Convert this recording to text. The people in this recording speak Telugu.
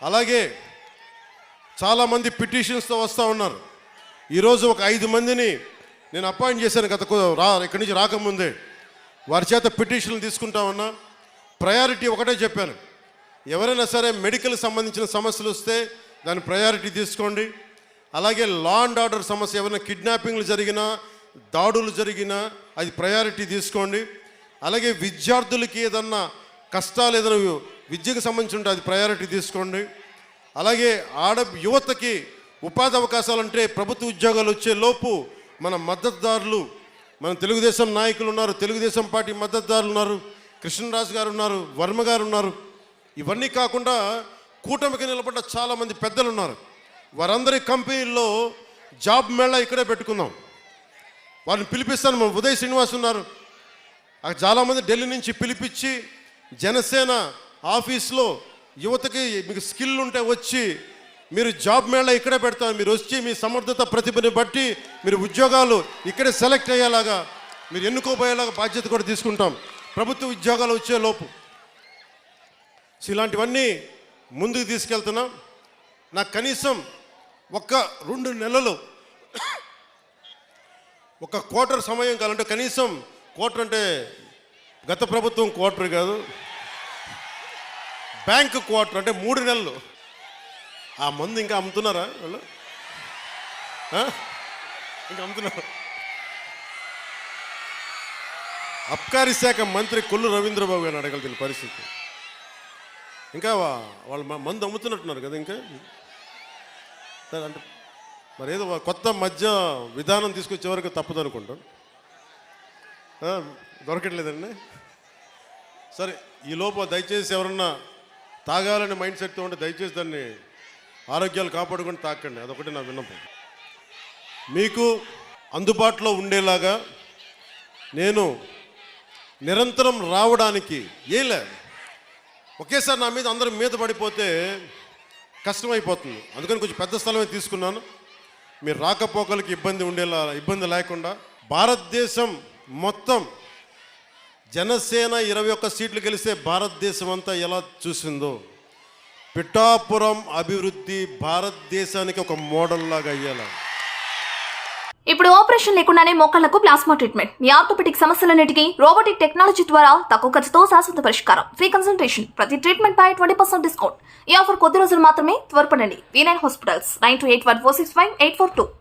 అలాగే చాలామంది పిటిషన్స్తో వస్తూ ఉన్నారు. ఈరోజు ఒక 5 మందిని నేను అపాయింట్ చేశాను ఇక్కడి నుంచి రాకముందే. వారి చేత పిటిషన్లు తీసుకుంటా ఉన్నా. ప్రయారిటీ ఒకటే చెప్పాను, ఎవరైనా సరే మెడికల్ సంబంధించిన సమస్యలు వస్తే దాని ప్రయారిటీ తీసుకోండి. అలాగే లా అండ్ ఆర్డర్ సమస్య, ఏమైనా కిడ్నాపింగ్లు జరిగినా దాడులు జరిగినా అది ప్రయారిటీ తీసుకోండి. అలాగే విద్యార్థులకి ఏదన్నా కష్టాలు ఏదైనా విద్యకు సంబంధించి ఉంటే అది ప్రయారిటీ తీసుకోండి. అలాగే యువతకి ఉపాధి అవకాశాలు అంటే ప్రభుత్వ ఉద్యోగాలు వచ్చే లోపు మన మద్దతుదారులు, మన తెలుగుదేశం నాయకులు ఉన్నారు, తెలుగుదేశం పార్టీ మద్దతుదారులు ఉన్నారు, కృష్ణరాజు గారు ఉన్నారు, వర్మ గారు ఉన్నారు. ఇవన్నీ కాకుండా కూటమికి నిలబడ్డ చాలామంది పెద్దలు ఉన్నారు. వారందరి కంపెనీల్లో జాబ్ మేళా ఇక్కడే పెట్టుకుందాం. వారిని పిలిపిస్తాను. మన ఉదయ్ శ్రీనివాస్ ఉన్నారు, చాలామంది ఢిల్లీ నుంచి పిలిపించి జనసేన ఆఫీస్లో యువతకి మీకు స్కిల్ ఉంటే వచ్చి మీరు జాబ్ మేళా ఇక్కడే పెడతారు. మీరు వచ్చి మీ సమర్థత ప్రతిభని బట్టి మీరు ఉద్యోగాలు ఇక్కడే సెలెక్ట్ అయ్యేలాగా, మీరు ఎన్నుకోబోయేలాగా బాధ్యత కూడా తీసుకుంటాం ప్రభుత్వ ఉద్యోగాలు వచ్చే లోపు. ఇలాంటివన్నీ ముందుకు తీసుకెళ్తున్నాం. నాకు కనీసం 1-2 నెలలు ఒక క్వార్టర్ సమయం కావాలంటే, కనీసం క్వార్టర్ అంటే గత ప్రభుత్వం క్వార్టర్ కాదు, బ్యాంక్ క్వార్టర్ అంటే 3 నెలలు. ఆ మందు ఇంకా అమ్ముతున్నారా వాళ్ళు? ఇంకా అమ్ముతున్నారు. అబ్కారీ శాఖ మంత్రి కొల్లు రవీంద్రబాబు గారిని అడగలిగిన పరిస్థితి. ఇంకా వాళ్ళు మందు అమ్ముతున్నట్టున్నారు కదా. ఇంకా అంటే మరి ఏదో కొత్త మధ్య విధానం తీసుకొచ్చే వరకు తప్పదు అనుకుంటాం. దొరకట్లేదండి. సరే, ఈ లోపు దయచేసి ఎవరన్నా తాగాలని మైండ్ సెట్తో ఉంటే దయచేసి దాన్ని ఆరోగ్యాలు కాపాడుకొని తాకండి. అదొకటి నా విన్నపం. మీకు అందుబాటులో ఉండేలాగా నేను నిరంతరం రావడానికి ఒకేసారి నా మీద అందరం మీద పడిపోతే కష్టమైపోతుంది. అందుకని కొంచెం పెద్ద స్థలమే తీసుకున్నాను. మీరు రాకపోకలకి ఇబ్బంది లేకుండా భారతదేశం మొత్తం జనసేన 21 సీట్లు గెలిస్తే భారతదేశం అంతా ఎలా చూసిందో పిఠాపురం అభివృద్ధి భారతదేశానికి ఒక మోడల్ లాగా అయ్యేలా. ఇప్పుడు ఆపరేషన్ లేకుండానే మోకాళ్లకు ప్లాస్మా ట్రీట్మెంట్. మీ ఆర్థోపెటిక్ సమస్యలన్నిటికీ రోబోటిక్ టెక్నాలజీ ద్వారా తక్కువ ఖర్చుతో శాశ్వత పరిష్కారం. ఫ్రీ కన్సల్టేషన్, ప్రతి ట్రీట్మెంట్ పై 20% డిస్కౌంట్. ఈ ఆఫర్ కొద్ది రోజులు మాత్రమే. త్వరపడండి. V9 hospitals 9281465842.